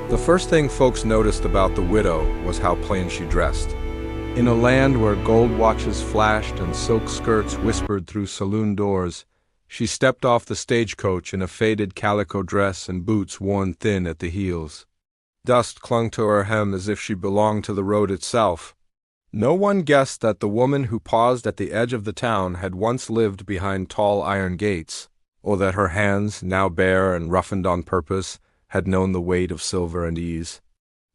The first thing folks noticed about the widow was how plain she dressed. In a land where gold watches flashed and silk skirts whispered through saloon doors, she stepped off the stagecoach in a faded calico dress and boots worn thin at the heels. Dust clung to her hem as if she belonged to the road itself. No one guessed that the woman who paused at the edge of the town had once lived behind tall iron gates, or that her hands, now bare and roughened on purpose, had known the weight of silver and ease.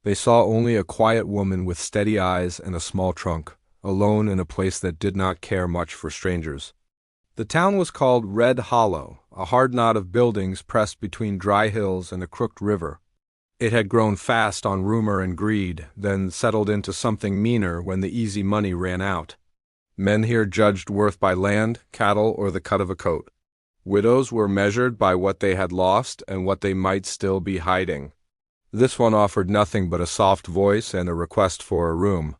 They saw only a quiet woman with steady eyes and a small trunk, alone in a place that did not care much for strangers. The town was called Red Hollow, a hard knot of buildings pressed between dry hills and a crooked river. It had grown fast on rumor and greed, then settled into something meaner when the easy money ran out. Men here judged worth by land, cattle, or the cut of a coat. Widows were measured by what they had lost and what they might still be hiding. This one offered nothing but a soft voice and a request for a room.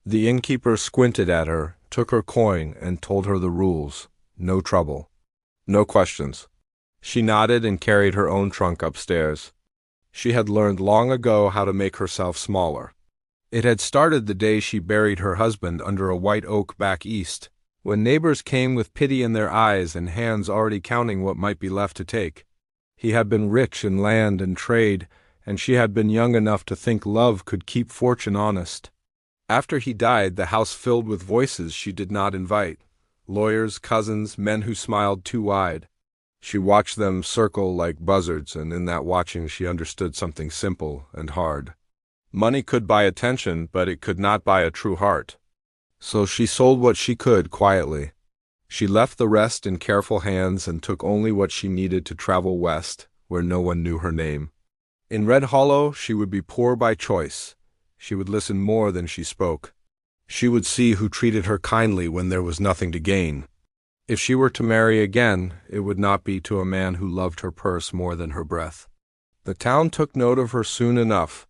The innkeeper squinted at her, took her coin, and told her the rules. No trouble. No questions. She nodded and carried her own trunk upstairs. She had learned long ago how to make herself smaller. It had started the day she buried her husband under a white oak back east, when neighbors came with pity in their eyes and hands already counting what might be left to take. He had been rich in land and trade, and she had been young enough to think love could keep fortune honest. After he died, the house filled with voices she did not invite. Lawyers, cousins, men who smiled too wide. She watched them circle like buzzards, and in that watching she understood something simple and hard. Money could buy attention, but it could not buy a true heart. So she sold what she could quietly. She left the rest in careful hands and took only what she needed to travel west, where no one knew her name. In Red Hollow, she would be poor by choice. She would listen more than she spoke. She would see who treated her kindly when there was nothing to gain. If she were to marry again, it would not be to a man who loved her purse more than her breath. The town took note of her soon enough.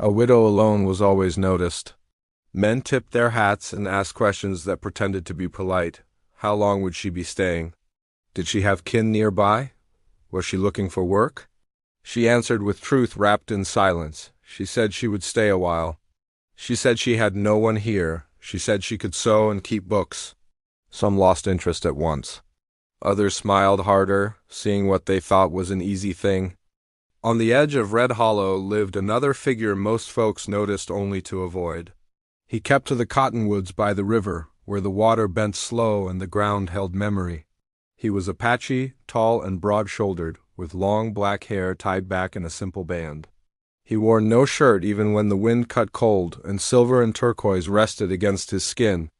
A widow alone was always noticed. Men tipped their hats and asked questions that pretended to be polite. How long would she be staying? Did she have kin nearby? Was she looking for work? She answered with truth wrapped in silence. She said she would stay a while. She said she had no one here. She said she could sew and keep books. Some lost interest at once. Others smiled harder, seeing what they thought was an easy thing. On the edge of Red Hollow lived another figure most folks noticed only to avoid. He kept to the cottonwoods by the river, where the water bent slow and the ground held memory. He was Apache, tall and broad-shouldered, with long black hair tied back in a simple band. He wore no shirt even when the wind cut cold, and silver and turquoise rested against his skin.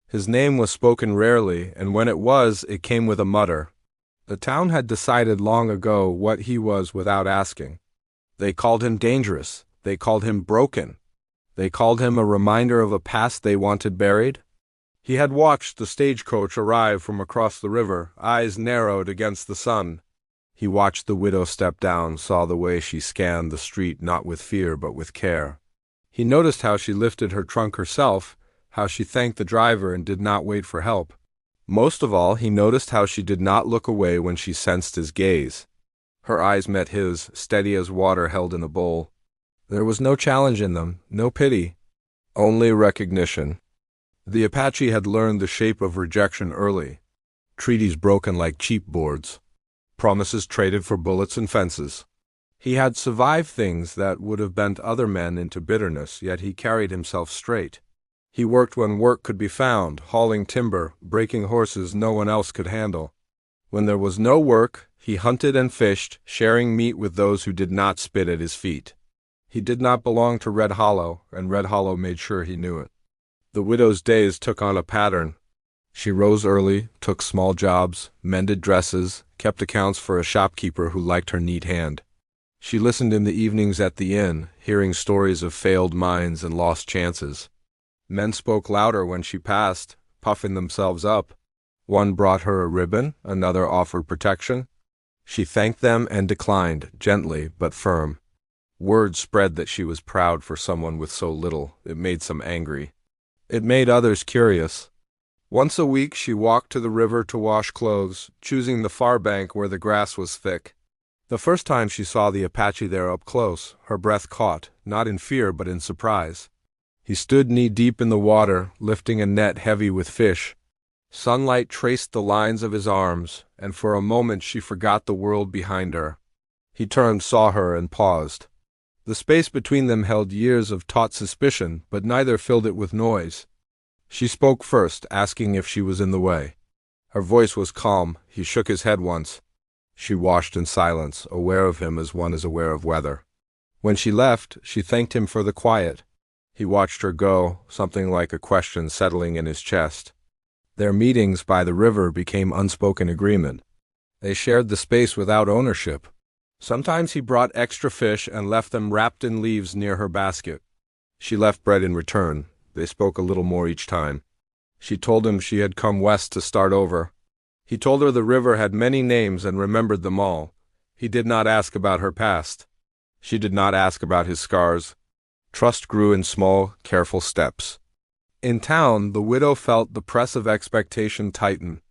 His name was spoken rarely, and when it was, it came with a mutter. The town had decided long ago what he was without asking. They called him dangerous. They called him broken. They called him a reminder of a past they wanted buried. He had watched the stagecoach arrive from across the river, eyes narrowed against the sun. He watched the widow step down, saw the way she scanned the street not with fear but with care. He noticed how she lifted her trunk herself, how she thanked the driver and did not wait for help. Most of all, he noticed how she did not look away when she sensed his gaze. Her eyes met his, steady as water held in a bowl. There was no challenge in them, no pity, only recognition. The Apache had learned the shape of rejection early. Treaties broken like cheap boards. Promises traded for bullets and fences. He had survived things that would have bent other men into bitterness, yet he carried himself straight. He worked when work could be found, hauling timber, breaking horses no one else could handle. When there was no work, he hunted and fished, sharing meat with those who did not spit at his feet. He did not belong to Red Hollow, and Red Hollow made sure he knew it. The widow's days took on a pattern. She rose early, took small jobs, mended dresses, kept accounts for a shopkeeper who liked her neat hand. She listened in the evenings at the inn, hearing stories of failed mines and lost chances. Men spoke louder when she passed, puffing themselves up. One brought her a ribbon, another offered protection. She thanked them and declined, gently but firm. Word spread that she was proud for someone with so little. It made some angry. It made others curious. Once a week she walked to the river to wash clothes, choosing the far bank where the grass was thick. The first time she saw the Apache there up close, her breath caught, not in fear but in surprise. He stood knee-deep in the water, lifting a net heavy with fish. Sunlight traced the lines of his arms, and for a moment she forgot the world behind her. He turned, saw her, and paused. The space between them held years of taut suspicion, but neither filled it with noise. She spoke first, asking if she was in the way. Her voice was calm. He shook his head once. She watched in silence, aware of him as one is aware of weather. When she left, she thanked him for the quiet. He watched her go, something like a question settling in his chest. Their meetings by the river became unspoken agreement. They shared the space without ownership. Sometimes he brought extra fish and left them wrapped in leaves near her basket. She left bread in return. They spoke a little more each time. She told him she had come west to start over. He told her the river had many names and remembered them all. He did not ask about her past. She did not ask about his scars. Trust grew in small, careful steps. In town, the widow felt the press of expectation tighten.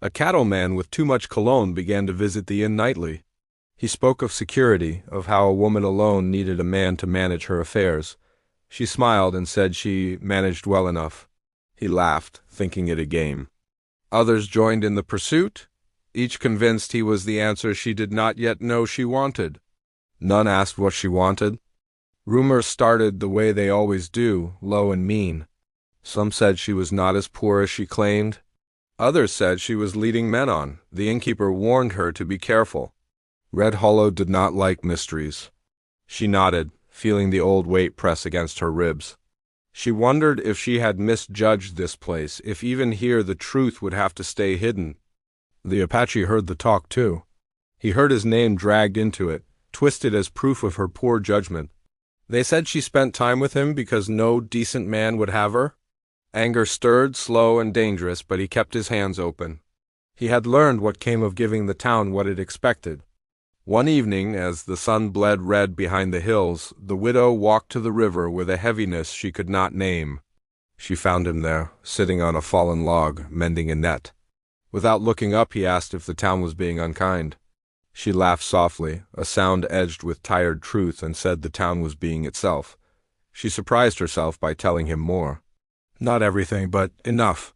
A cattleman with too much cologne began to visit the inn nightly. He spoke of security, of how a woman alone needed a man to manage her affairs. She smiled and said she managed well enough. He laughed, thinking it a game. Others joined in the pursuit, each convinced he was the answer she did not yet know she wanted. None asked what she wanted. Rumors started the way they always do, low and mean. Some said she was not as poor as she claimed. Others said she was leading men on. The innkeeper warned her to be careful. Red Hollow did not like mysteries. She nodded, feeling the old weight press against her ribs. She wondered if she had misjudged this place, if even here the truth would have to stay hidden. The Apache heard the talk too. He heard his name dragged into it, twisted as proof of her poor judgment. They said she spent time with him because no decent man would have her. Anger stirred, slow and dangerous, but he kept his hands open. He had learned what came of giving the town what it expected. One evening, as the sun bled red behind the hills, the widow walked to the river with a heaviness she could not name. She found him there, sitting on a fallen log, mending a net. Without looking up, he asked if the town was being unkind. She laughed softly, a sound edged with tired truth, and said the town was being itself. She surprised herself by telling him more. Not everything, but enough.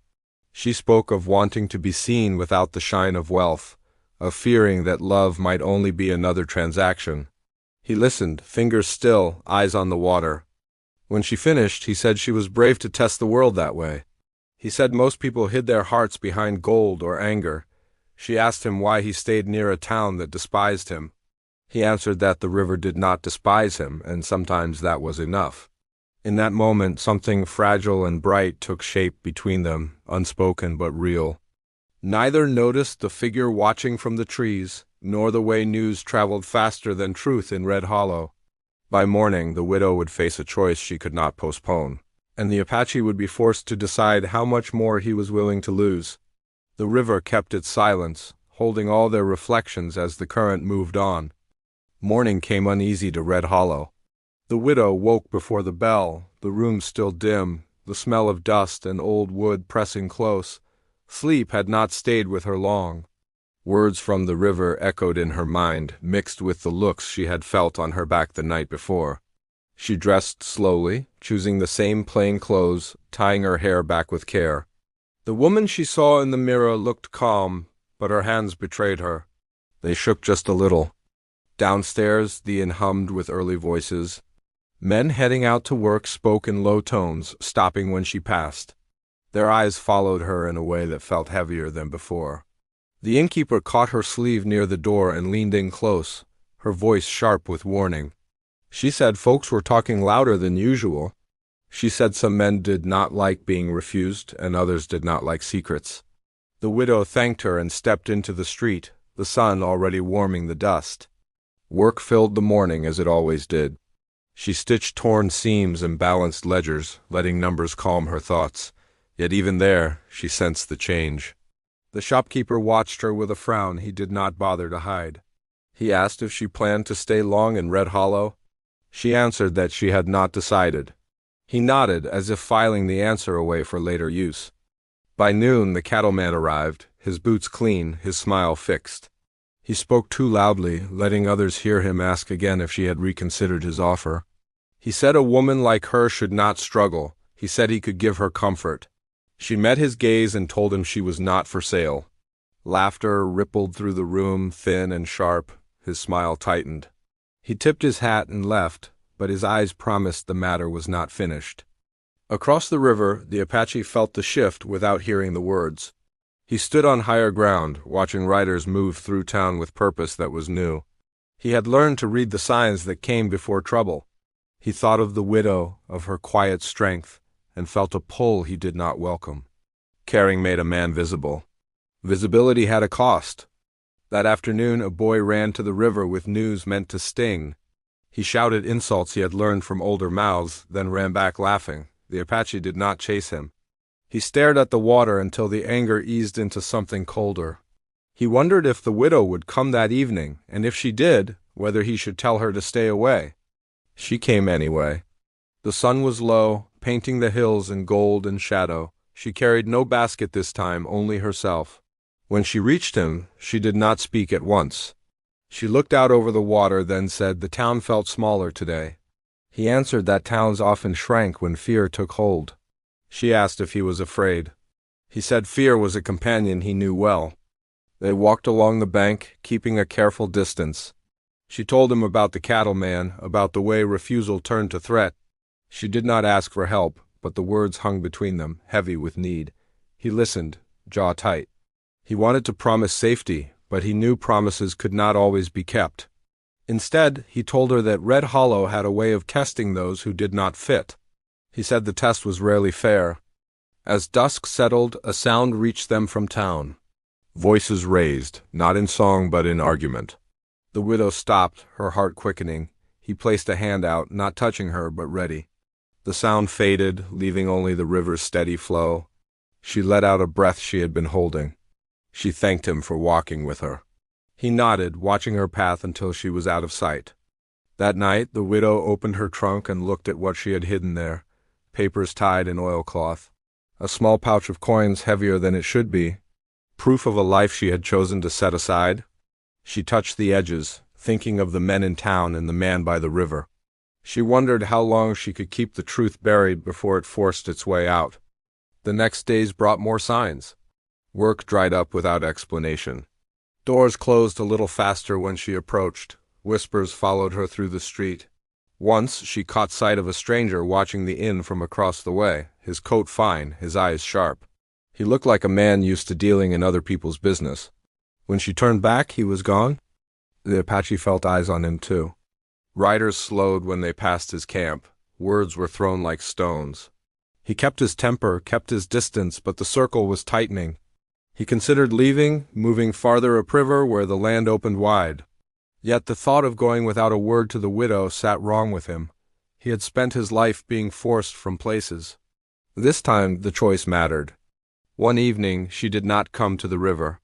She spoke of wanting to be seen without the shine of wealth, of fearing that love might only be another transaction. He listened, fingers still, eyes on the water. When she finished, he said she was brave to test the world that way. He said most people hid their hearts behind gold or anger. She asked him why he stayed near a town that despised him. He answered that the river did not despise him, and sometimes that was enough. In that moment, something fragile and bright took shape between them, unspoken but real. Neither noticed the figure watching from the trees, nor the way news traveled faster than truth in Red Hollow. By morning, the widow would face a choice she could not postpone, and the Apache would be forced to decide how much more he was willing to lose. The river kept its silence, holding all their reflections as the current moved on. Morning came uneasy to Red Hollow. The widow woke before the bell, the room still dim, the smell of dust and old wood pressing close. Sleep had not stayed with her long. Words from the river echoed in her mind, mixed with the looks she had felt on her back the night before. She dressed slowly, choosing the same plain clothes, tying her hair back with care. The woman she saw in the mirror looked calm, but her hands betrayed her. They shook just a little. Downstairs, the inn hummed with early voices. Men heading out to work spoke in low tones, stopping when she passed. Their eyes followed her in a way that felt heavier than before. The innkeeper caught her sleeve near the door and leaned in close, her voice sharp with warning. She said folks were talking louder than usual. She said some men did not like being refused, and others did not like secrets. The widow thanked her and stepped into the street, the sun already warming the dust. Work filled the morning as it always did. She stitched torn seams and balanced ledgers, letting numbers calm her thoughts. Yet even there, she sensed the change. The shopkeeper watched her with a frown he did not bother to hide. He asked if she planned to stay long in Red Hollow. She answered that she had not decided. He nodded, as if filing the answer away for later use. By noon, the cattleman arrived, his boots clean, his smile fixed. He spoke too loudly, letting others hear him ask again if she had reconsidered his offer. He said a woman like her should not struggle. He said he could give her comfort. She met his gaze and told him she was not for sale. Laughter rippled through the room, thin and sharp. His smile tightened. He tipped his hat and left, but his eyes promised the matter was not finished. Across the river, the Apache felt the shift without hearing the words. He stood on higher ground, watching riders move through town with purpose that was new. He had learned to read the signs that came before trouble. He thought of the widow, of her quiet strength, and felt a pull he did not welcome. Caring made a man visible. Visibility had a cost. That afternoon, a boy ran to the river with news meant to sting. He shouted insults he had learned from older mouths, then ran back laughing. The Apache did not chase him. He stared at the water until the anger eased into something colder. He wondered if the widow would come that evening, and if she did, whether he should tell her to stay away. She came anyway. The sun was low, painting the hills in gold and shadow. She carried no basket this time, only herself. When she reached him, she did not speak at once. She looked out over the water, then said the town felt smaller today. He answered that towns often shrank when fear took hold. She asked if he was afraid. He said fear was a companion he knew well. They walked along the bank, keeping a careful distance. She told him about the cattleman, about the way refusal turned to threat. She did not ask for help, but the words hung between them, heavy with need. He listened, jaw tight. He wanted to promise safety, but he knew promises could not always be kept. Instead, he told her that Red Hollow had a way of testing those who did not fit. He said the test was rarely fair. As dusk settled, a sound reached them from town. Voices raised, not in song but in argument. The widow stopped, her heart quickening. He placed a hand out, not touching her, but ready. The sound faded, leaving only the river's steady flow. She let out a breath she had been holding. She thanked him for walking with her. He nodded, watching her path until she was out of sight. That night, the widow opened her trunk and looked at what she had hidden there. Papers tied in oilcloth. A small pouch of coins heavier than it should be. Proof of a life she had chosen to set aside. She touched the edges, thinking of the men in town and the man by the river. She wondered how long she could keep the truth buried before it forced its way out. The next days brought more signs. Work dried up without explanation. Doors closed a little faster when she approached. Whispers followed her through the street. Once she caught sight of a stranger watching the inn from across the way, his coat fine, his eyes sharp. He looked like a man used to dealing in other people's business. When she turned back, he was gone. The Apache felt eyes on him too. Riders slowed when they passed his camp. Words were thrown like stones. He kept his temper, kept his distance, but the circle was tightening. He considered leaving, moving farther upriver where the land opened wide. Yet the thought of going without a word to the widow sat wrong with him. He had spent his life being forced from places. This time the choice mattered. One evening she did not come to the river.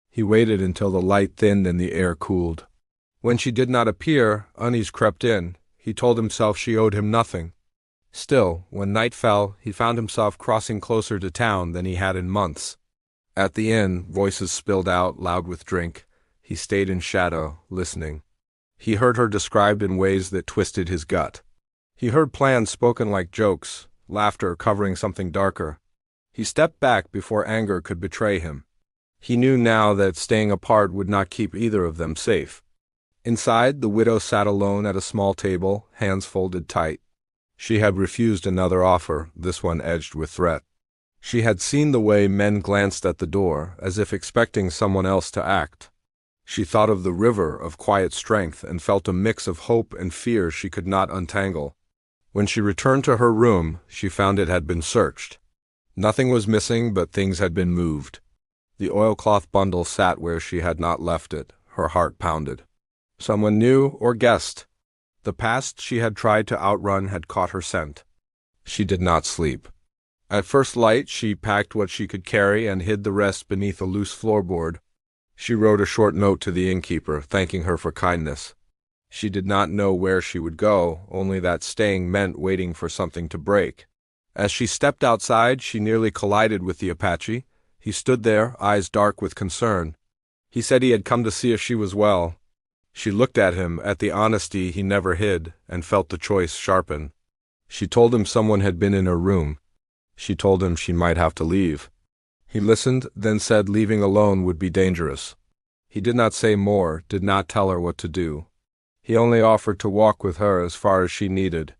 He waited until the light thinned and the air cooled. When she did not appear, unease crept in. He told himself she owed him nothing. Still, when night fell, he found himself crossing closer to town than he had in months. At the inn, voices spilled out, loud with drink. He stayed in shadow, listening. He heard her described in ways that twisted his gut. He heard plans spoken like jokes, laughter covering something darker. He stepped back before anger could betray him. He knew now that staying apart would not keep either of them safe. Inside, the widow sat alone at a small table, hands folded tight. She had refused another offer, this one edged with threat. She had seen the way men glanced at the door, as if expecting someone else to act. She thought of the river of quiet strength and felt a mix of hope and fear she could not untangle. When she returned to her room, she found it had been searched. Nothing was missing, but things had been moved. The oilcloth bundle sat where she had not left it. Her heart pounded. Someone knew or guessed. The past she had tried to outrun had caught her scent. She did not sleep. At first light, she packed what she could carry and hid the rest beneath a loose floorboard. She wrote a short note to the innkeeper, thanking her for kindness. She did not know where she would go, only that staying meant waiting for something to break. As she stepped outside, she nearly collided with the Apache. He stood there, eyes dark with concern. He said he had come to see if she was well. She looked at him, at the honesty he never hid, and felt the choice sharpen. She told him someone had been in her room. She told him she might have to leave. He listened, then said leaving alone would be dangerous. He did not say more, did not tell her what to do. He only offered to walk with her as far as she needed.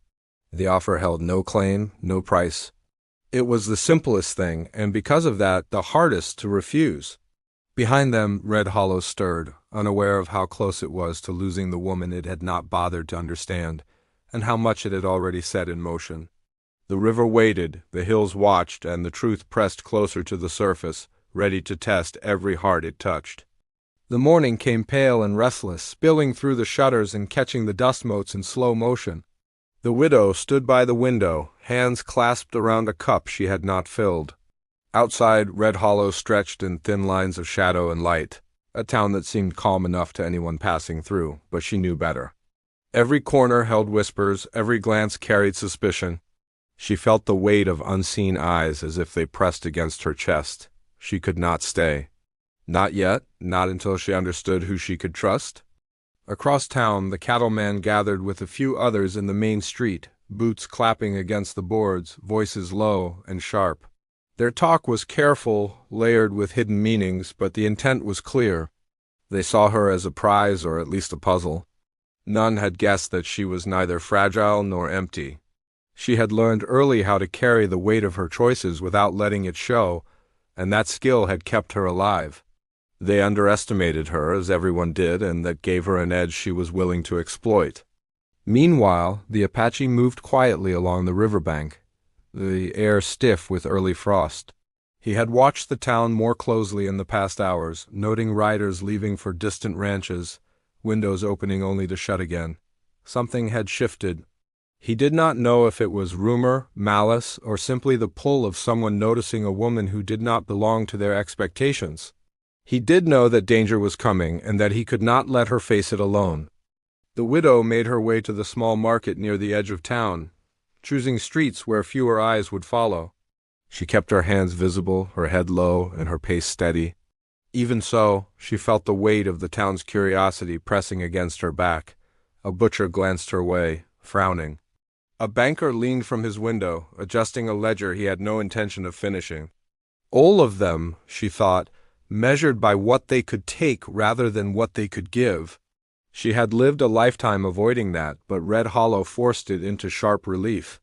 The offer held no claim, no price. It was the simplest thing, and because of that, the hardest to refuse. Behind them, Red Hollow stirred, unaware of how close it was to losing the woman it had not bothered to understand, and how much it had already set in motion. The river waited, the hills watched, and the truth pressed closer to the surface, ready to test every heart it touched. The morning came pale and restless, spilling through the shutters and catching the dust motes in slow motion. The widow stood by the window, hands clasped around a cup she had not filled. Outside, Red Hollow stretched in thin lines of shadow and light, a town that seemed calm enough to anyone passing through, but she knew better. Every corner held whispers, every glance carried suspicion. She felt the weight of unseen eyes as if they pressed against her chest. She could not stay. Not yet, not until she understood who she could trust. Across town, the cattleman gathered with a few others in the main street, boots clapping against the boards, voices low and sharp. Their talk was careful, layered with hidden meanings, but the intent was clear. They saw her as a prize or at least a puzzle. None had guessed that she was neither fragile nor empty. She had learned early how to carry the weight of her choices without letting it show, and that skill had kept her alive. They underestimated her, as everyone did, and that gave her an edge she was willing to exploit. Meanwhile, the Apache moved quietly along the riverbank, the air stiff with early frost. He had watched the town more closely in the past hours, noting riders leaving for distant ranches, windows opening only to shut again. Something had shifted. He did not know if it was rumor, malice, or simply the pull of someone noticing a woman who did not belong to their expectations. He did know that danger was coming, and that he could not let her face it alone. The widow made her way to the small market near the edge of town, choosing streets where fewer eyes would follow. She kept her hands visible, her head low, and her pace steady. Even so, she felt the weight of the town's curiosity pressing against her back. A butcher glanced her way, frowning. A banker leaned from his window, adjusting a ledger he had no intention of finishing. All of them, she thought, measured by what they could take rather than what they could give. She had lived a lifetime avoiding that, but Red Hollow forced it into sharp relief.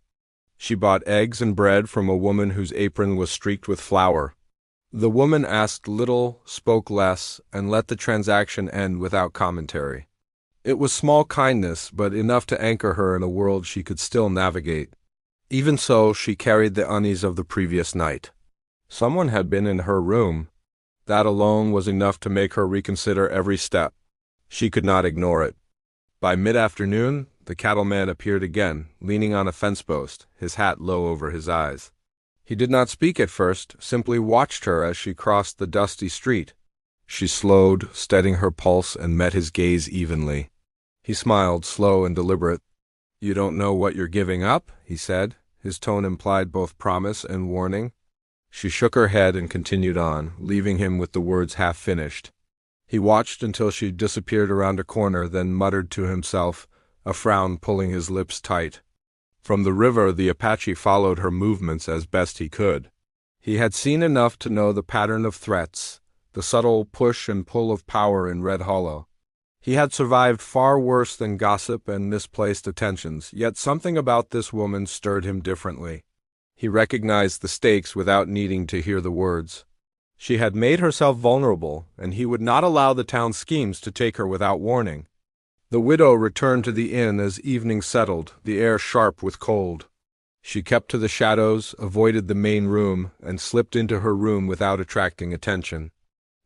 She bought eggs and bread from a woman whose apron was streaked with flour. The woman asked little, spoke less, and let the transaction end without commentary. It was small kindness, but enough to anchor her in a world she could still navigate. Even so, she carried the unease of the previous night. Someone had been in her room. That alone was enough to make her reconsider every step. She could not ignore it. By mid-afternoon, the cattleman appeared again, leaning on a fence post, his hat low over his eyes. He did not speak at first, simply watched her as she crossed the dusty street. She slowed, steadying her pulse, and met his gaze evenly. He smiled, slow and deliberate. "You don't know what you're giving up?" he said. His tone implied both promise and warning. She shook her head and continued on, leaving him with the words half-finished. He watched until she disappeared around a corner, then muttered to himself, a frown pulling his lips tight. From the river, the Apache followed her movements as best he could. He had seen enough to know the pattern of threats, the subtle push and pull of power in Red Hollow. He had survived far worse than gossip and misplaced attentions, yet something about this woman stirred him differently. He recognized the stakes without needing to hear the words. She had made herself vulnerable, and he would not allow the town's schemes to take her without warning. The widow returned to the inn as evening settled, the air sharp with cold. She kept to the shadows, avoided the main room, and slipped into her room without attracting attention.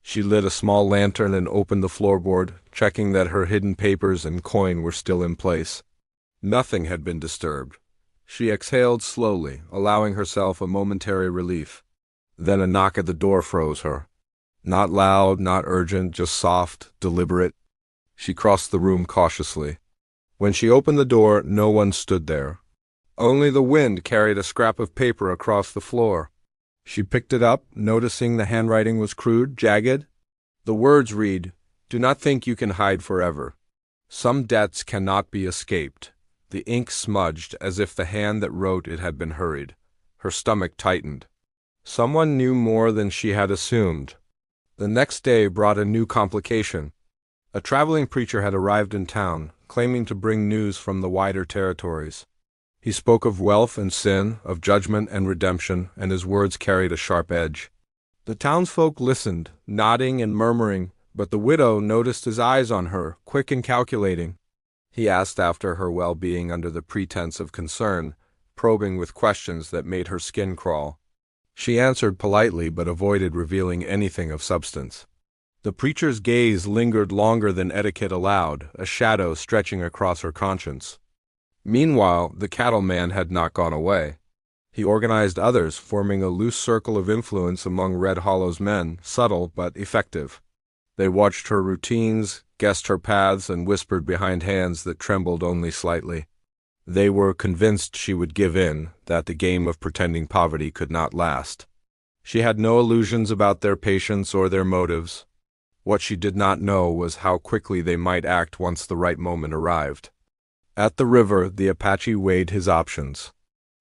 She lit a small lantern and opened the floorboard, checking that her hidden papers and coin were still in place. Nothing had been disturbed. She exhaled slowly, allowing herself a momentary relief. Then a knock at the door froze her. Not loud, not urgent, just soft, deliberate. She crossed the room cautiously. When she opened the door, no one stood there. Only the wind carried a scrap of paper across the floor. She picked it up, noticing the handwriting was crude, jagged. The words read, "Do not think you can hide forever. Some debts cannot be escaped." The ink smudged as if the hand that wrote it had been hurried. Her stomach tightened. Someone knew more than she had assumed. The next day brought a new complication. A traveling preacher had arrived in town, claiming to bring news from the wider territories. He spoke of wealth and sin, of judgment and redemption, and his words carried a sharp edge. The townsfolk listened, nodding and murmuring, but the widow noticed his eyes on her, quick and calculating. He asked after her well-being under the pretense of concern, probing with questions that made her skin crawl. She answered politely but avoided revealing anything of substance. The preacher's gaze lingered longer than etiquette allowed, a shadow stretching across her conscience. Meanwhile, the cattleman had not gone away. He organized others, forming a loose circle of influence among Red Hollow's men, subtle but effective. They watched her routines, guessed her paths, and whispered behind hands that trembled only slightly. They were convinced she would give in, that the game of pretending poverty could not last. She had no illusions about their patience or their motives. What she did not know was how quickly they might act once the right moment arrived. At the river, the Apache weighed his options.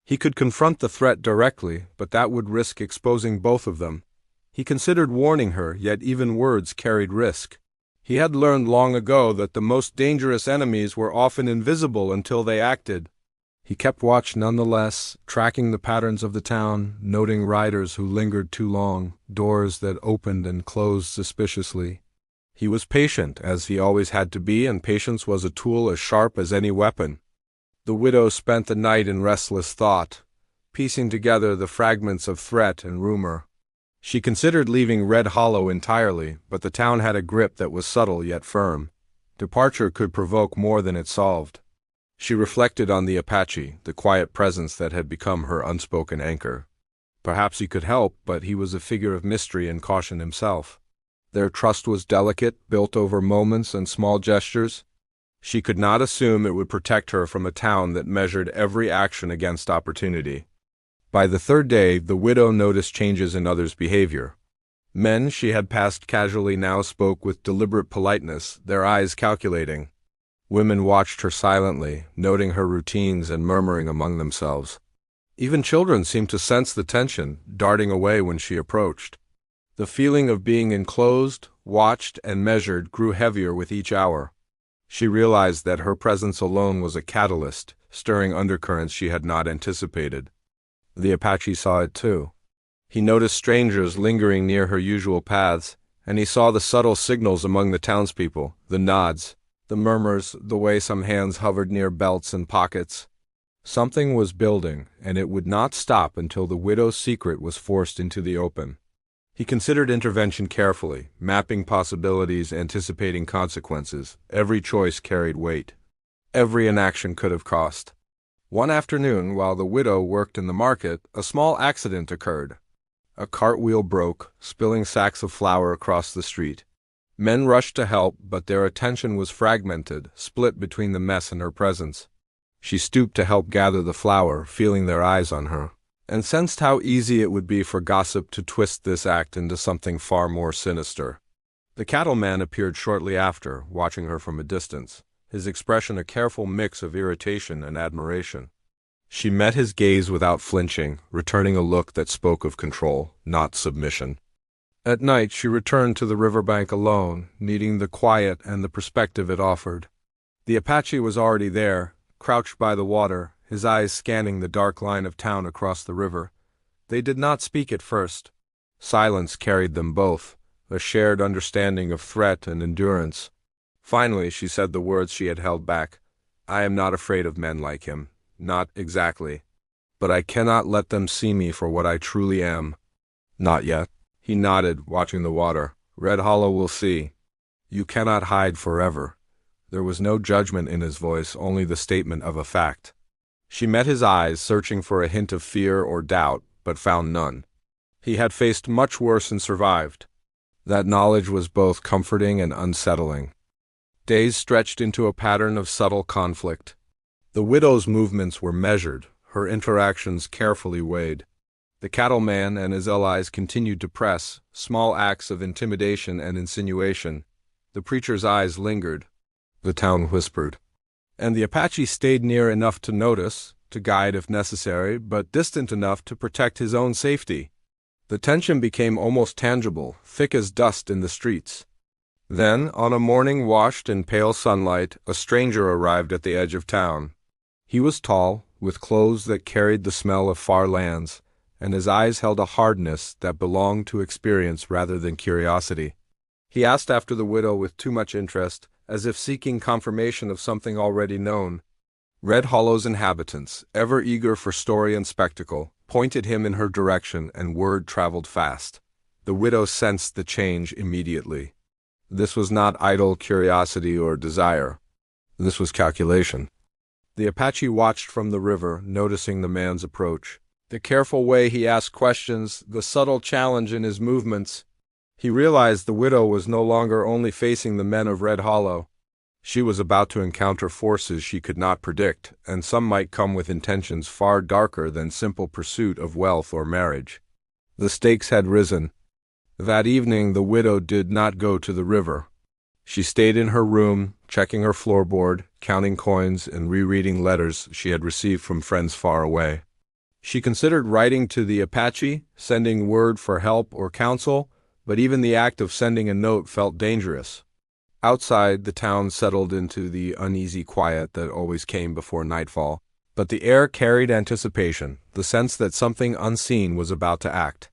He could confront the threat directly, but that would risk exposing both of them. He considered warning her, yet even words carried risk. He had learned long ago that the most dangerous enemies were often invisible until they acted. He kept watch nonetheless, tracking the patterns of the town, noting riders who lingered too long, doors that opened and closed suspiciously. He was patient, as he always had to be, and patience was a tool as sharp as any weapon. The widow spent the night in restless thought, piecing together the fragments of threat and rumor. She considered leaving Red Hollow entirely, but the town had a grip that was subtle yet firm. Departure could provoke more than it solved. She reflected on the Apache, the quiet presence that had become her unspoken anchor. Perhaps he could help, but he was a figure of mystery and caution himself. Their trust was delicate, built over moments and small gestures. She could not assume it would protect her from a town that measured every action against opportunity. By the third day, the widow noticed changes in others' behavior. Men she had passed casually now spoke with deliberate politeness, their eyes calculating. Women watched her silently, noting her routines and murmuring among themselves. Even children seemed to sense the tension, darting away when she approached. The feeling of being enclosed, watched, and measured grew heavier with each hour. She realized that her presence alone was a catalyst, stirring undercurrents she had not anticipated. The Apache saw it too. He noticed strangers lingering near her usual paths, and he saw the subtle signals among the townspeople, the nods, the murmurs, the way some hands hovered near belts and pockets. Something was building, and it would not stop until the widow's secret was forced into the open. He considered intervention carefully, mapping possibilities, anticipating consequences. Every choice carried weight. Every inaction could have cost. One afternoon, while the widow worked in the market, a small accident occurred. A cartwheel broke, spilling sacks of flour across the street. Men rushed to help, but their attention was fragmented, split between the mess and her presence. She stooped to help gather the flour, feeling their eyes on her, and sensed how easy it would be for gossip to twist this act into something far more sinister. The cattleman appeared shortly after, watching her from a distance, his expression a careful mix of irritation and admiration. She met his gaze without flinching, returning a look that spoke of control, not submission. At night she returned to the riverbank alone, needing the quiet and the perspective it offered. The Apache was already there, crouched by the water, his eyes scanning the dark line of town across the river. They did not speak at first. Silence carried them both, a shared understanding of threat and endurance. Finally, she said the words she had held back. "I am not afraid of men like him. Not exactly. But I cannot let them see me for what I truly am." "Not yet." He nodded, watching the water. "Red Hollow will see. You cannot hide forever." There was no judgment in his voice, only the statement of a fact. She met his eyes, searching for a hint of fear or doubt, but found none. He had faced much worse and survived. That knowledge was both comforting and unsettling. Days stretched into a pattern of subtle conflict. The widow's movements were measured, her interactions carefully weighed. The cattleman and his allies continued to press, small acts of intimidation and insinuation. The preacher's eyes lingered. The town whispered. And the Apache stayed near enough to notice, to guide if necessary, but distant enough to protect his own safety. The tension became almost tangible, thick as dust in the streets. Then, on a morning washed in pale sunlight, a stranger arrived at the edge of town. He was tall, with clothes that carried the smell of far lands, and his eyes held a hardness that belonged to experience rather than curiosity. He asked after the widow with too much interest, as if seeking confirmation of something already known. Red Hollow's inhabitants, ever eager for story and spectacle, pointed him in her direction, and word traveled fast. The widow sensed the change immediately. This was not idle curiosity or desire. This was calculation. The Apache watched from the river, noticing the man's approach. The careful way he asked questions, the subtle challenge in his movements. He realized the widow was no longer only facing the men of Red Hollow. She was about to encounter forces she could not predict, and some might come with intentions far darker than simple pursuit of wealth or marriage. The stakes had risen. That evening the widow did not go to the river. She stayed in her room, checking her floorboard, counting coins, and rereading letters she had received from friends far away. She considered writing to the Apache, sending word for help or counsel, but even the act of sending a note felt dangerous. Outside, the town settled into the uneasy quiet that always came before nightfall, but the air carried anticipation, the sense that something unseen was about to act.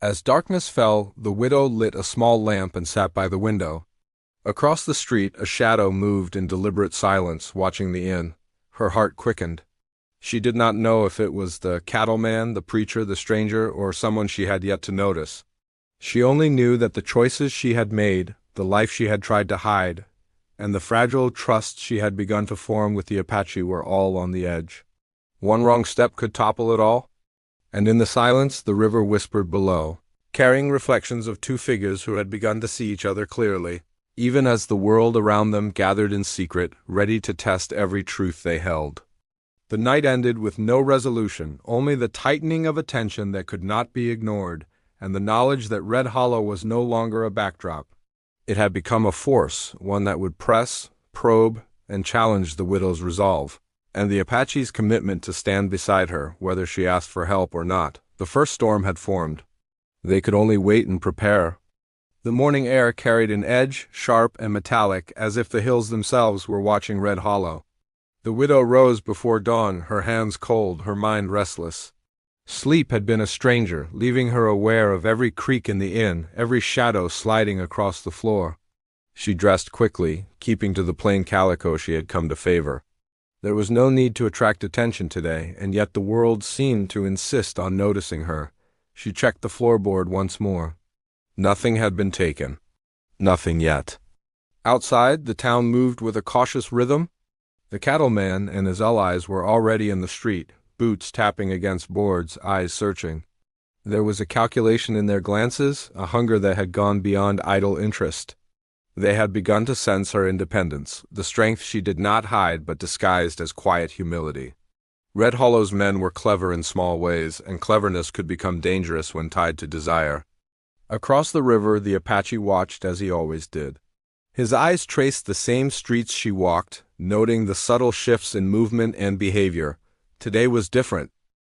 As darkness fell, the widow lit a small lamp and sat by the window. Across the street, a shadow moved in deliberate silence, watching the inn. Her heart quickened. She did not know if it was the cattleman, the preacher, the stranger, or someone she had yet to notice. She only knew that the choices she had made, the life she had tried to hide, and the fragile trust she had begun to form with the Apache were all on the edge. One wrong step could topple it all. And in the silence the river whispered below, carrying reflections of two figures who had begun to see each other clearly, even as the world around them gathered in secret, ready to test every truth they held. The night ended with no resolution, only the tightening of a tension that could not be ignored, and the knowledge that Red Hollow was no longer a backdrop. It had become a force, one that would press, probe, and challenge the widow's resolve, and the Apache's commitment to stand beside her, whether she asked for help or not. The first storm had formed. They could only wait and prepare. The morning air carried an edge, sharp and metallic, as if the hills themselves were watching Red Hollow. The widow rose before dawn, her hands cold, her mind restless. Sleep had been a stranger, leaving her aware of every creak in the inn, every shadow sliding across the floor. She dressed quickly, keeping to the plain calico she had come to favor. There was no need to attract attention today, and yet the world seemed to insist on noticing her. She checked the floorboard once more. Nothing had been taken. Nothing yet. Outside, the town moved with a cautious rhythm. The cattleman and his allies were already in the street, boots tapping against boards, eyes searching. There was a calculation in their glances, a hunger that had gone beyond idle interest. They had begun to sense her independence, the strength she did not hide but disguised as quiet humility. Red Hollow's men were clever in small ways, and cleverness could become dangerous when tied to desire. Across the river, the Apache watched as he always did. His eyes traced the same streets she walked, noting the subtle shifts in movement and behavior. Today was different.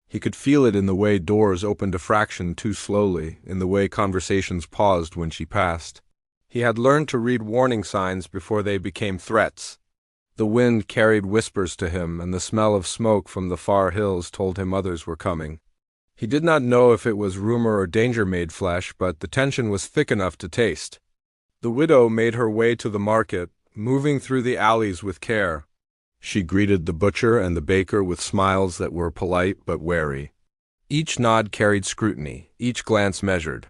He could feel it in the way doors opened a fraction too slowly, in the way conversations paused when she passed. He had learned to read warning signs before they became threats. The wind carried whispers to him, and the smell of smoke from the far hills told him others were coming. He did not know if it was rumor or danger made flesh, but the tension was thick enough to taste. The widow made her way to the market, moving through the alleys with care. She greeted the butcher and the baker with smiles that were polite but wary. Each nod carried scrutiny, each glance measured.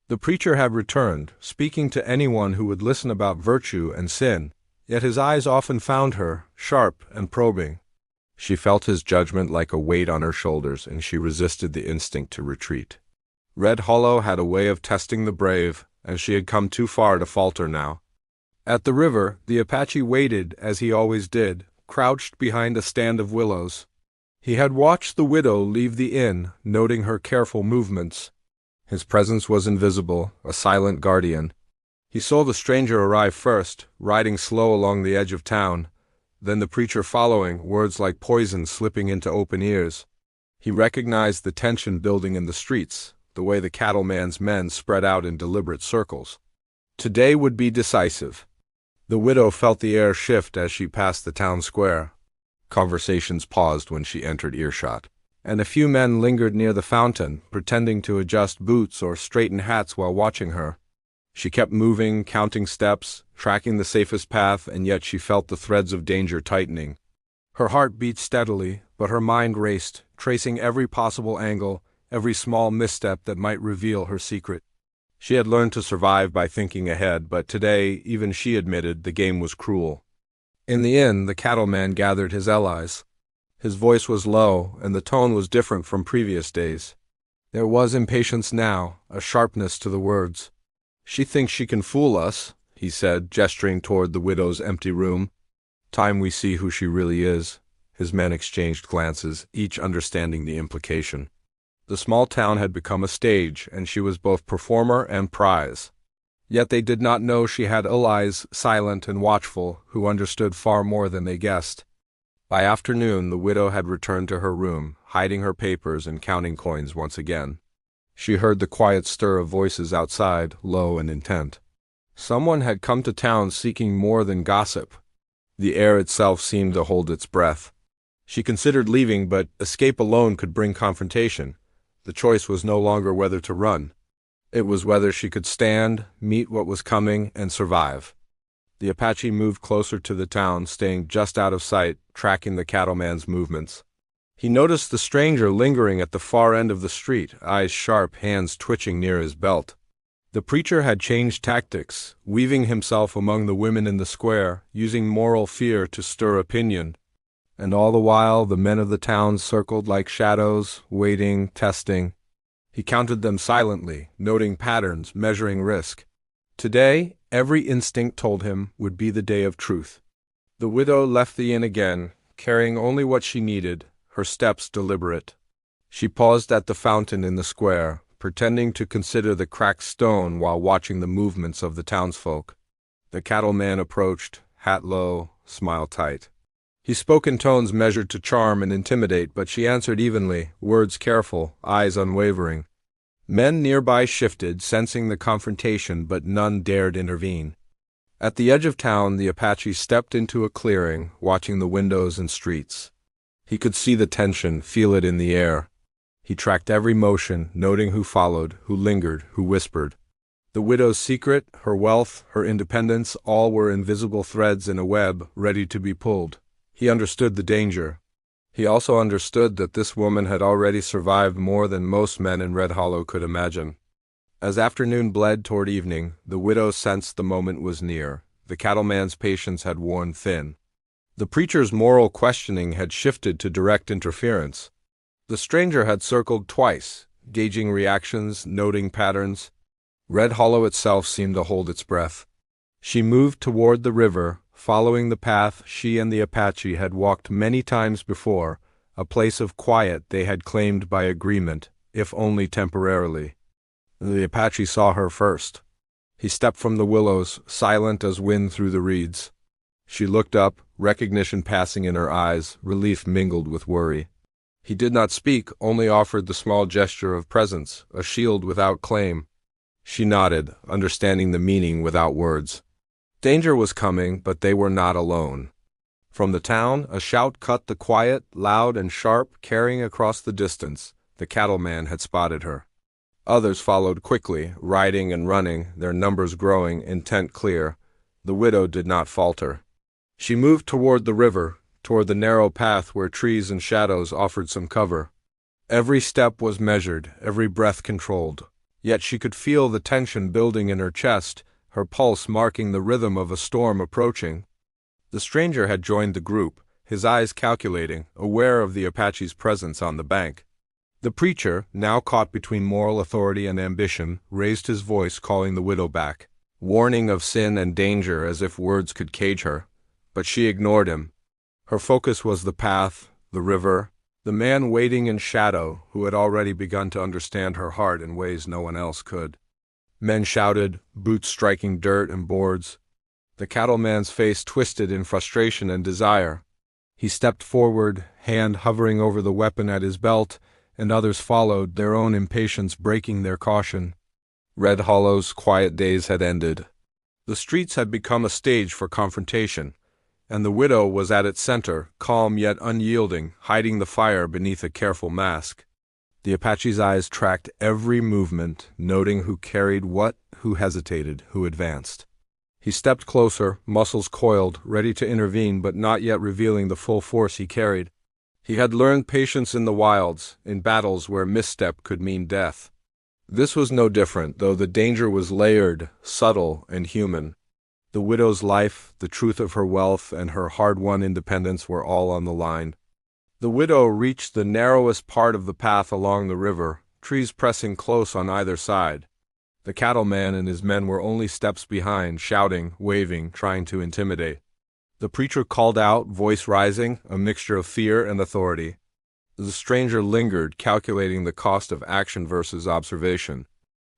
The preacher had returned, speaking to anyone who would listen about virtue and sin, yet his eyes often found her, sharp and probing. She felt his judgment like a weight on her shoulders, and she resisted the instinct to retreat. Red Hollow had a way of testing the brave, and she had come too far to falter now. At the river, the Apache waited, as he always did, crouched behind a stand of willows. He had watched the widow leave the inn, noting her careful movements. His presence was invisible, a silent guardian. He saw the stranger arrive first, riding slow along the edge of town, then the preacher following, words like poison slipping into open ears. He recognized the tension building in the streets, the way the cattleman's men spread out in deliberate circles. Today would be decisive. The widow felt the air shift as she passed the town square. Conversations paused when she entered earshot, and a few men lingered near the fountain, pretending to adjust boots or straighten hats while watching her. She kept moving, counting steps, tracking the safest path, and yet she felt the threads of danger tightening. Her heart beat steadily, but her mind raced, tracing every possible angle, every small misstep that might reveal her secret. She had learned to survive by thinking ahead, but today, even she admitted, the game was cruel. In the inn, the cattleman gathered his allies. His voice was low, and the tone was different from previous days. There was impatience now, a sharpness to the words. "She thinks she can fool us," he said, gesturing toward the widow's empty room. "Time we see who she really is." His men exchanged glances, each understanding the implication. The small town had become a stage, and she was both performer and prize. Yet they did not know she had allies, silent and watchful, who understood far more than they guessed. By afternoon, the widow had returned to her room, hiding her papers and counting coins once again. She heard the quiet stir of voices outside, low and intent. Someone had come to town seeking more than gossip. The air itself seemed to hold its breath. She considered leaving, but escape alone could bring confrontation. The choice was no longer whether to run. It was whether she could stand, meet what was coming, and survive. The Apache moved closer to the town, staying just out of sight, tracking the cattleman's movements. He noticed the stranger lingering at the far end of the street, eyes sharp, hands twitching near his belt. The preacher had changed tactics, weaving himself among the women in the square, using moral fear to stir opinion. And all the while, the men of the town circled like shadows, waiting, testing. He counted them silently, noting patterns, measuring risk. Today, every instinct told him would be the day of truth. The widow left the inn again, carrying only what she needed, her steps deliberate. She paused at the fountain in the square, pretending to consider the cracked stone while watching the movements of the townsfolk. The cattleman approached, hat low, smile tight. He spoke in tones measured to charm and intimidate, but she answered evenly, words careful, eyes unwavering. Men nearby shifted, sensing the confrontation, but none dared intervene. At the edge of town, the Apache stepped into a clearing, watching the windows and streets. He could see the tension, feel it in the air. He tracked every motion, noting who followed, who lingered, who whispered. The widow's secret, her wealth, her independence, all were invisible threads in a web, ready to be pulled. He understood the danger. He also understood that this woman had already survived more than most men in Red Hollow could imagine. As afternoon bled toward evening, the widow sensed the moment was near. The cattleman's patience had worn thin. The preacher's moral questioning had shifted to direct interference. The stranger had circled twice, gauging reactions, noting patterns. Red Hollow itself seemed to hold its breath. She moved toward the river, following the path she and the Apache had walked many times before, a place of quiet they had claimed by agreement, if only temporarily. The Apache saw her first. He stepped from the willows, silent as wind through the reeds. She looked up, recognition passing in her eyes, relief mingled with worry. He did not speak, only offered the small gesture of presence, a shield without claim. She nodded, understanding the meaning without words. Danger was coming, but they were not alone. From the town, a shout cut the quiet, loud and sharp, carrying across the distance. The cattleman had spotted her. Others followed quickly, riding and running, their numbers growing, intent clear. The widow did not falter. She moved toward the river, toward the narrow path where trees and shadows offered some cover. Every step was measured, every breath controlled. Yet she could feel the tension building in her chest, her pulse marking the rhythm of a storm approaching. The stranger had joined the group, his eyes calculating, aware of the Apache's presence on the bank. The preacher, now caught between moral authority and ambition, raised his voice calling the widow back, warning of sin and danger as if words could cage her. But she ignored him. Her focus was the path, the river, The man waiting in shadow, who had already begun to understand her heart in ways no one else could. Men shouted, boots striking dirt and boards. The cattleman's face twisted in frustration and desire. He stepped forward, hand hovering over the weapon at his belt, and others followed, their own impatience breaking their caution. Red Hollow's quiet days had ended. The streets had become a stage for confrontation, and the widow was at its center, calm yet unyielding, hiding the fire beneath a careful mask. The Apache's eyes tracked every movement, noting who carried what, who hesitated, who advanced. He stepped closer, muscles coiled, ready to intervene but not yet revealing the full force he carried. He had learned patience in the wilds, in battles where misstep could mean death. This was no different, though the danger was layered, subtle, and human. The widow's life, the truth of her wealth, and her hard-won independence were all on the line. The widow reached the narrowest part of the path along the river, trees pressing close on either side. The cattleman and his men were only steps behind, shouting, waving, trying to intimidate. The preacher called out, voice rising, a mixture of fear and authority. The stranger lingered, calculating the cost of action versus observation.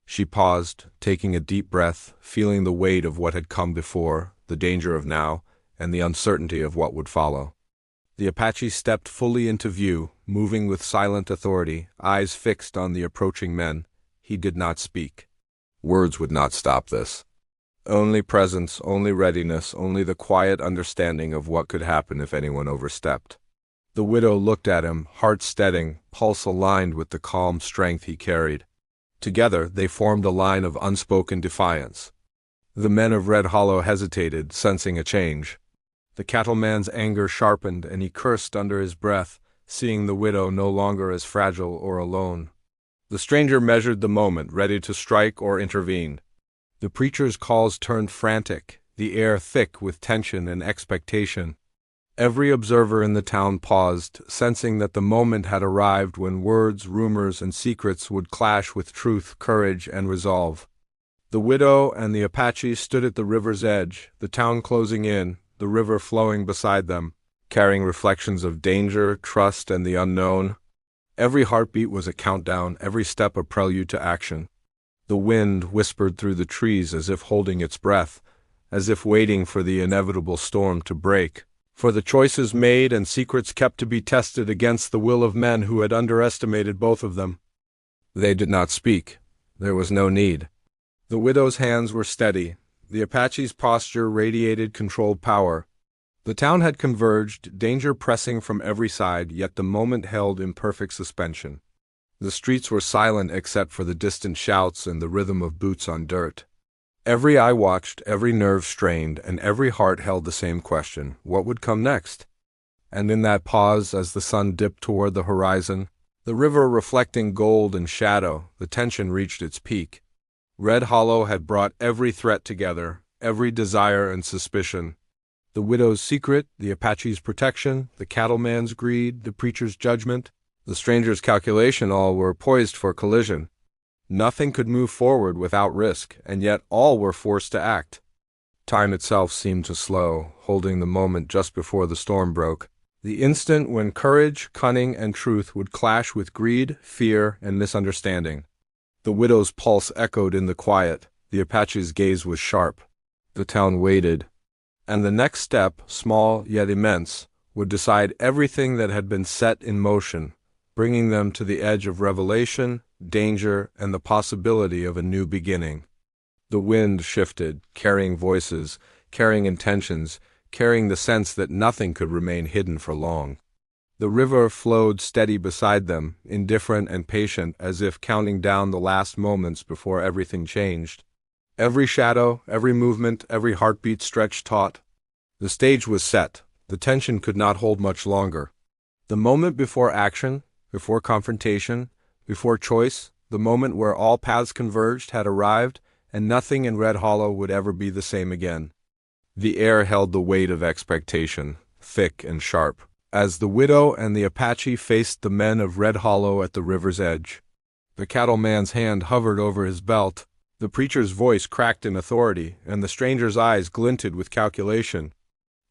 She paused, taking a deep breath, feeling the weight of what had come before, the danger of now, and the uncertainty of what would follow. The Apache stepped fully into view, moving with silent authority, eyes fixed on the approaching men. He did not speak. Words would not stop this. Only presence, only readiness, only the quiet understanding of what could happen if anyone overstepped. The widow looked at him, heart steadying, pulse aligned with the calm strength he carried. Together they formed a line of unspoken defiance. The men of Red Hollow hesitated, sensing a change. The cattleman's anger sharpened, and he cursed under his breath, seeing the widow no longer as fragile or alone. The stranger measured the moment, ready to strike or intervene. The preacher's calls turned frantic, the air thick with tension and expectation. Every observer in the town paused, sensing that the moment had arrived when words, rumors, and secrets would clash with truth, courage, and resolve. The widow and the Apache stood at the river's edge, the town closing in, the river flowing beside them, carrying reflections of danger, trust, and the unknown. Every heartbeat was a countdown, every step a prelude to action. The wind whispered through the trees as if holding its breath, as if waiting for the inevitable storm to break, for the choices made and secrets kept to be tested against the will of men who had underestimated both of them. They did not speak. There was no need. The widow's hands were steady. The Apache's posture radiated controlled power. The town had converged, danger pressing from every side, yet the moment held in perfect suspension. The streets were silent except for the distant shouts and the rhythm of boots on dirt. Every eye watched, every nerve strained, and every heart held the same question: what would come next? And in that pause, as the sun dipped toward the horizon, the river reflecting gold and shadow, the tension reached its peak. Red Hollow had brought every threat together, every desire and suspicion. The widow's secret, the Apache's protection, the cattleman's greed, the preacher's judgment, the stranger's calculation, all were poised for collision. Nothing could move forward without risk, and yet all were forced to act. Time itself seemed to slow, holding the moment just before the storm broke, the instant when courage, cunning, and truth would clash with greed, fear, and misunderstanding. The widow's pulse echoed in the quiet, the Apache's gaze was sharp. The town waited. And the next step, small yet immense, would decide everything that had been set in motion, bringing them to the edge of revelation, danger, and the possibility of a new beginning. The wind shifted, carrying voices, carrying intentions, carrying the sense that nothing could remain hidden for long. The river flowed steady beside them, indifferent and patient, as if counting down the last moments before everything changed. Every shadow, every movement, every heartbeat stretched taut. The stage was set. The tension could not hold much longer. The moment before action, before confrontation, before choice, the moment where all paths converged had arrived, and nothing in Red Hollow would ever be the same again. The air held the weight of expectation, thick and sharp, as the widow and the Apache faced the men of Red Hollow at the river's edge. The cattleman's hand hovered over his belt. The preacher's voice cracked in authority, and the stranger's eyes glinted with calculation.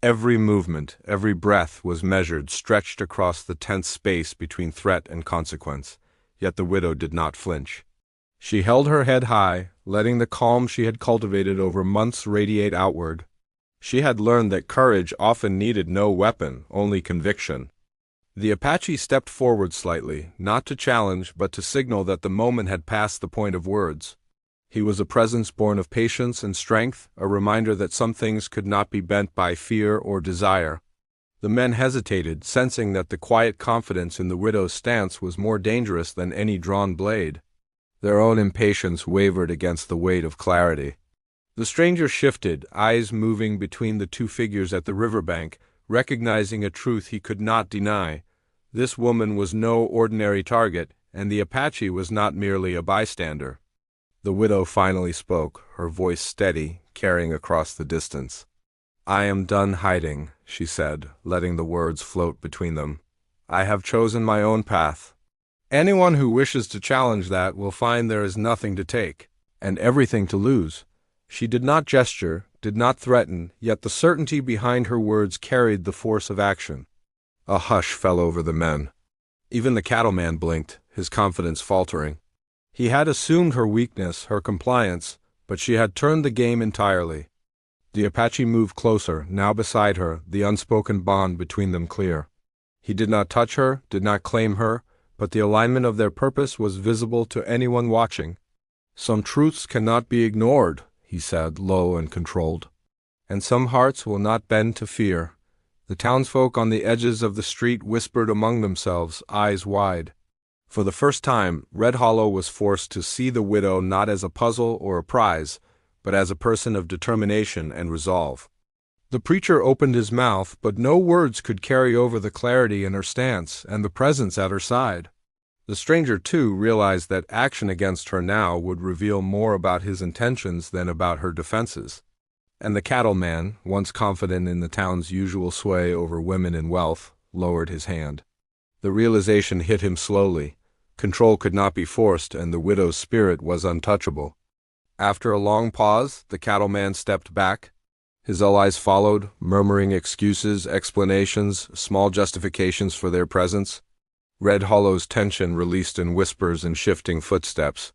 Every movement, every breath was measured, stretched across the tense space between threat and consequence. Yet the widow did not flinch. She held her head high, letting the calm she had cultivated over months radiate outward. She had learned that courage often needed no weapon, only conviction. The Apache stepped forward slightly, not to challenge but to signal that the moment had passed the point of words. He was a presence born of patience and strength, a reminder that some things could not be bent by fear or desire. The men hesitated, sensing that the quiet confidence in the widow's stance was more dangerous than any drawn blade. Their own impatience wavered against the weight of clarity. The stranger shifted, eyes moving between the two figures at the riverbank, recognizing a truth he could not deny. This woman was no ordinary target, and the Apache was not merely a bystander. The widow finally spoke, her voice steady, carrying across the distance. "I am done hiding," she said, letting the words float between them. "I have chosen my own path. Anyone who wishes to challenge that will find there is nothing to take, and everything to lose." She did not gesture, did not threaten, yet the certainty behind her words carried the force of action. A hush fell over the men. Even the cattleman blinked, his confidence faltering. He had assumed her weakness, her compliance, but she had turned the game entirely. The Apache moved closer, now beside her, the unspoken bond between them clear. He did not touch her, did not claim her, but the alignment of their purpose was visible to anyone watching. "Some truths cannot be ignored," he said, low and controlled. "And some hearts will not bend to fear." The townsfolk on the edges of the street whispered among themselves, eyes wide. For the first time, Red Hollow was forced to see the widow not as a puzzle or a prize, but as a person of determination and resolve. The preacher opened his mouth, but no words could carry over the clarity in her stance and the presence at her side. The stranger, too, realized that action against her now would reveal more about his intentions than about her defenses. And the cattleman, once confident in the town's usual sway over women and wealth, lowered his hand. The realization hit him slowly. Control could not be forced, and the widow's spirit was untouchable. After a long pause, the cattleman stepped back. His allies followed, murmuring excuses, explanations, small justifications for their presence. Red Hollow's tension released in whispers and shifting footsteps.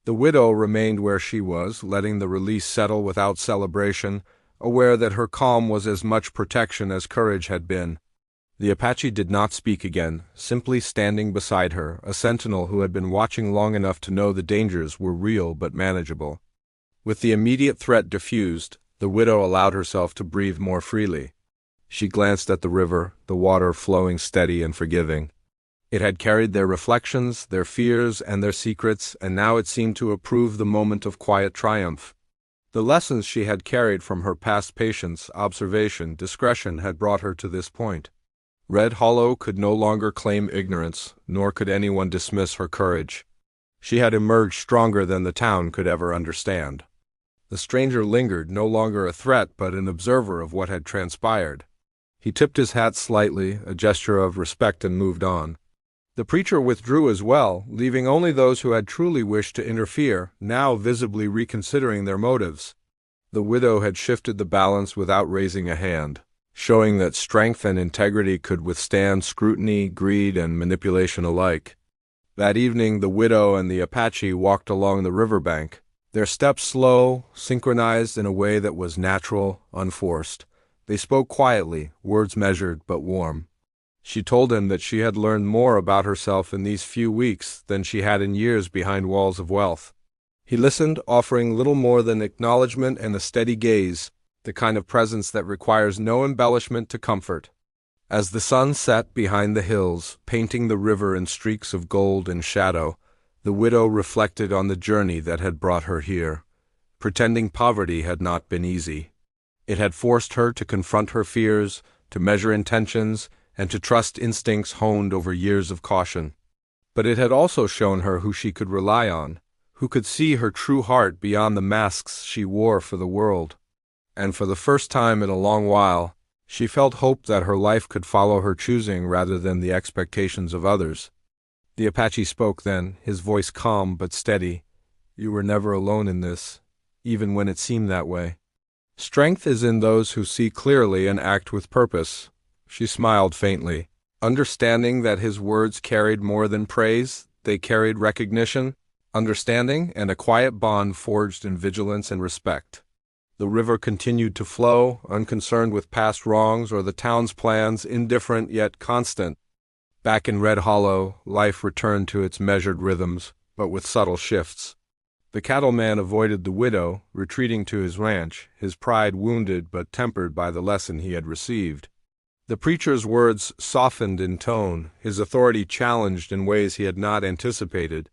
The widow remained where she was, letting the release settle without celebration, aware that her calm was as much protection as courage had been. The Apache did not speak again, simply standing beside her, a sentinel who had been watching long enough to know the dangers were real but manageable. With the immediate threat diffused, the widow allowed herself to breathe more freely. She glanced at the river, the water flowing steady and forgiving. It had carried their reflections, their fears, and their secrets, and now it seemed to approve the moment of quiet triumph. The lessons she had carried from her past patience, observation, discretion had brought her to this point. Red Hollow could no longer claim ignorance, nor could anyone dismiss her courage. She had emerged stronger than the town could ever understand. The stranger lingered, no longer a threat but an observer of what had transpired. He tipped his hat slightly, a gesture of respect, and moved on. The preacher withdrew as well, leaving only those who had truly wished to interfere, now visibly reconsidering their motives. The widow had shifted the balance without raising a hand, showing that strength and integrity could withstand scrutiny, greed, and manipulation alike. That evening, the widow and the Apache walked along the riverbank, their steps slow, synchronized in a way that was natural, unforced. They spoke quietly, words measured but warm. She told him that she had learned more about herself in these few weeks than she had in years behind walls of wealth. He listened, offering little more than acknowledgement and a steady gaze, the kind of presence that requires no embellishment to comfort. As the sun set behind the hills, painting the river in streaks of gold and shadow, the widow reflected on the journey that had brought her here. Pretending poverty had not been easy. It had forced her to confront her fears, to measure intentions, and to trust instincts honed over years of caution. But it had also shown her who she could rely on, who could see her true heart beyond the masks she wore for the world. And for the first time in a long while, she felt hope that her life could follow her choosing rather than the expectations of others. The Apache spoke then, his voice calm but steady. "You were never alone in this, even when it seemed that way." Strength is in those who see clearly and act with purpose. She smiled faintly, understanding that his words carried more than praise, they carried recognition, understanding, and a quiet bond forged in vigilance and respect. The river continued to flow, unconcerned with past wrongs or the town's plans, indifferent yet constant. Back in Red Hollow, life returned to its measured rhythms, but with subtle shifts. The cattleman avoided the widow, retreating to his ranch, his pride wounded but tempered by the lesson he had received. The preacher's words softened in tone, his authority challenged in ways he had not anticipated,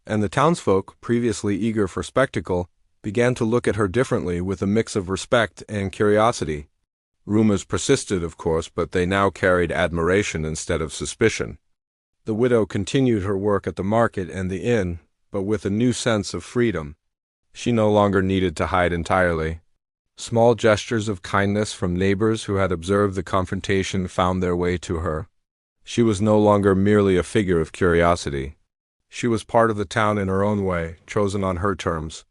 and the townsfolk, previously eager for spectacle, began to look at her differently with a mix of respect and curiosity. Rumors persisted, of course, but they now carried admiration instead of suspicion. The widow continued her work at the market and the inn, but with a new sense of freedom. She no longer needed to hide entirely. Small gestures of kindness from neighbors who had observed the confrontation found their way to her. She was no longer merely a figure of curiosity. She was part of the town in her own way, chosen on her terms.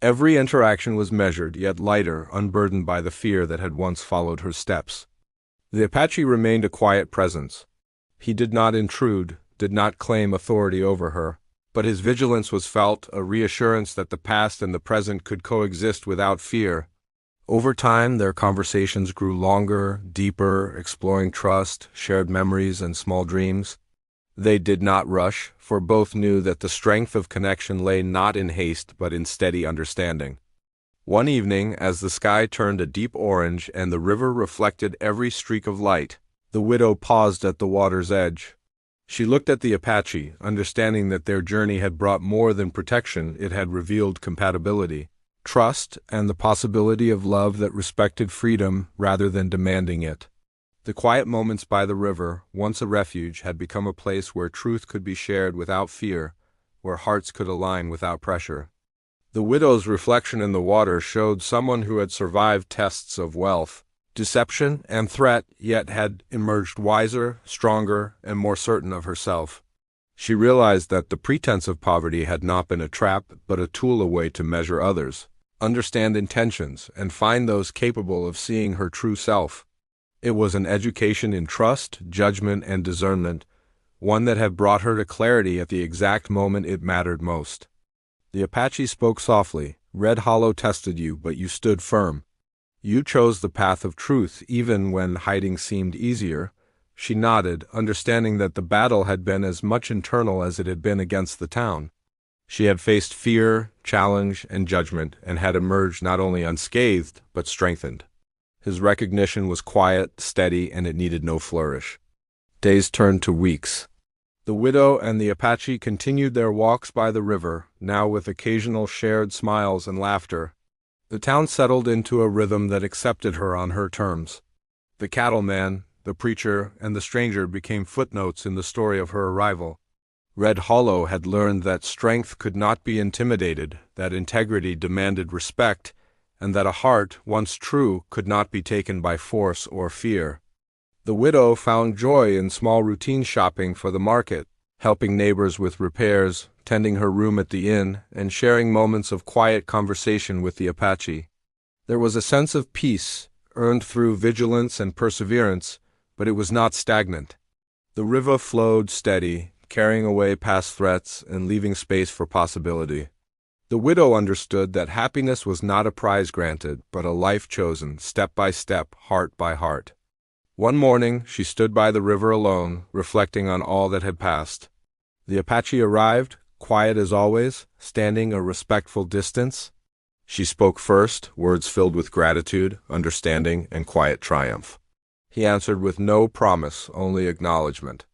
Every interaction was measured, yet lighter, unburdened by the fear that had once followed her steps. The Apache remained a quiet presence. He did not intrude, did not claim authority over her, but his vigilance was felt, a reassurance that the past and the present could coexist without fear. Over time, their conversations grew longer, deeper, exploring trust, shared memories, and small dreams. They did not rush, for both knew that the strength of connection lay not in haste but in steady understanding. One evening, as the sky turned a deep orange and the river reflected every streak of light, the widow paused at the water's edge. She looked at the Apache, understanding that their journey had brought more than protection, it had revealed compatibility, trust, and the possibility of love that respected freedom rather than demanding it. The quiet moments by the river, once a refuge, had become a place where truth could be shared without fear, where hearts could align without pressure. The widow's reflection in the water showed someone who had survived tests of wealth, deception, and threat, yet had emerged wiser, stronger, and more certain of herself. She realized that the pretense of poverty had not been a trap, but a tool, a way to measure others, understand intentions, and find those capable of seeing her true self. It was an education in trust, judgment, and discernment, one that had brought her to clarity at the exact moment it mattered most. The Apache spoke softly. Red Hollow tested you, but you stood firm. You chose the path of truth, even when hiding seemed easier. She nodded, understanding that the battle had been as much internal as it had been against the town. She had faced fear, challenge, and judgment, and had emerged not only unscathed, but strengthened. His recognition was quiet, steady, and it needed no flourish. Days turned to weeks. The widow and the Apache continued their walks by the river, now with occasional shared smiles and laughter. The town settled into a rhythm that accepted her on her terms. The cattleman, the preacher, and the stranger became footnotes in the story of her arrival. Red Hollow had learned that strength could not be intimidated, that integrity demanded respect, and that a heart, once true, could not be taken by force or fear. The widow found joy in small routine shopping for the market, helping neighbors with repairs, tending her room at the inn, and sharing moments of quiet conversation with the Apache. There was a sense of peace, earned through vigilance and perseverance, but it was not stagnant. The river flowed steady, carrying away past threats and leaving space for possibility. The widow understood that happiness was not a prize granted, but a life chosen, step by step, heart by heart. One morning, she stood by the river alone, reflecting on all that had passed. The Apache arrived, quiet as always, standing a respectful distance. She spoke first, words filled with gratitude, understanding, and quiet triumph. He answered with no promise, only acknowledgement.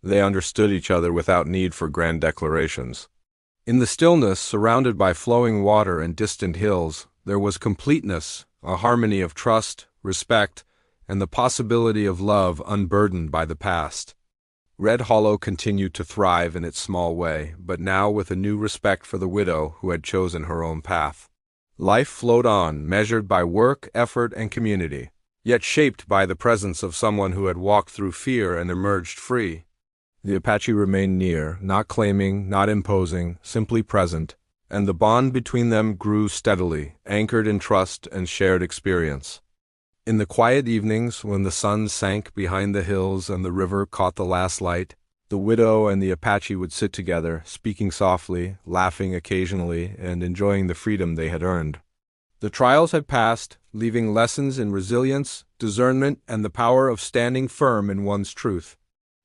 They understood each other without need for grand declarations. In the stillness, surrounded by flowing water and distant hills, there was completeness, a harmony of trust, respect, and the possibility of love unburdened by the past. Red Hollow continued to thrive in its small way, but now with a new respect for the widow who had chosen her own path. Life flowed on, measured by work, effort, and community, yet shaped by the presence of someone who had walked through fear and emerged free. The Apache remained near, not claiming, not imposing, simply present, and the bond between them grew steadily, anchored in trust and shared experience. In the quiet evenings, when the sun sank behind the hills and the river caught the last light, the widow and the Apache would sit together, speaking softly, laughing occasionally, and enjoying the freedom they had earned. The trials had passed, leaving lessons in resilience, discernment, and the power of standing firm in one's truth.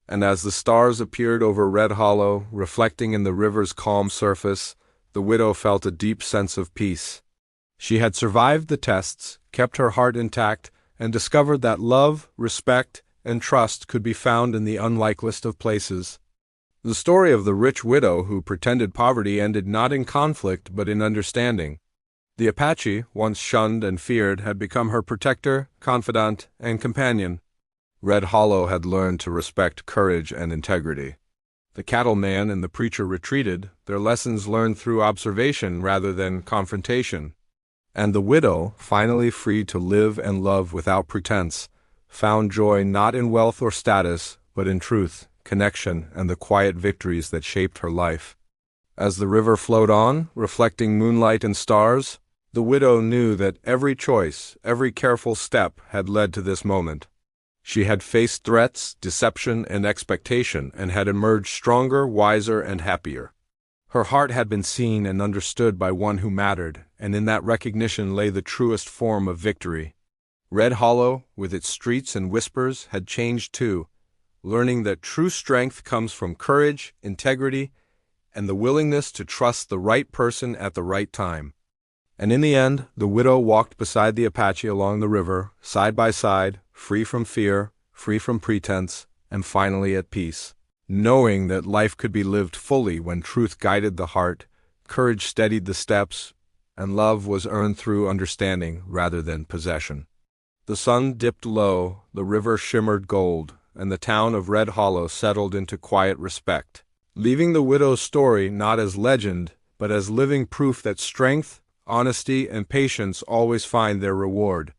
And as the stars appeared over Red Hollow, reflecting in the river's calm surface, the widow felt a deep sense of peace. She had survived the tests, kept her heart intact, and discovered that love, respect, and trust could be found in the unlikeliest of places. The story of the rich widow who pretended poverty ended not in conflict but in understanding. The Apache, once shunned and feared, had become her protector, confidant, and companion. Red Hollow had learned to respect courage and integrity. The cattleman and the preacher retreated, their lessons learned through observation rather than confrontation. And the widow, finally free to live and love without pretense, found joy not in wealth or status, but in truth, connection, and the quiet victories that shaped her life. As the river flowed on, reflecting moonlight and stars, the widow knew that every choice, every careful step had led to this moment. She had faced threats, deception, and expectation, and had emerged stronger, wiser, and happier. Her heart had been seen and understood by one who mattered, and in that recognition lay the truest form of victory. Red Hollow, with its streets and whispers, had changed too, learning that true strength comes from courage, integrity, and the willingness to trust the right person at the right time. And in the end, the widow walked beside the Apache along the river, side by side, free from fear, free from pretense, and finally at peace, knowing that life could be lived fully when truth guided the heart, courage steadied the steps, and love was earned through understanding rather than possession. The sun dipped low, the river shimmered gold, and the town of Red Hollow settled into quiet respect, leaving the widow's story not as legend, but as living proof that strength, honesty, and patience always find their reward.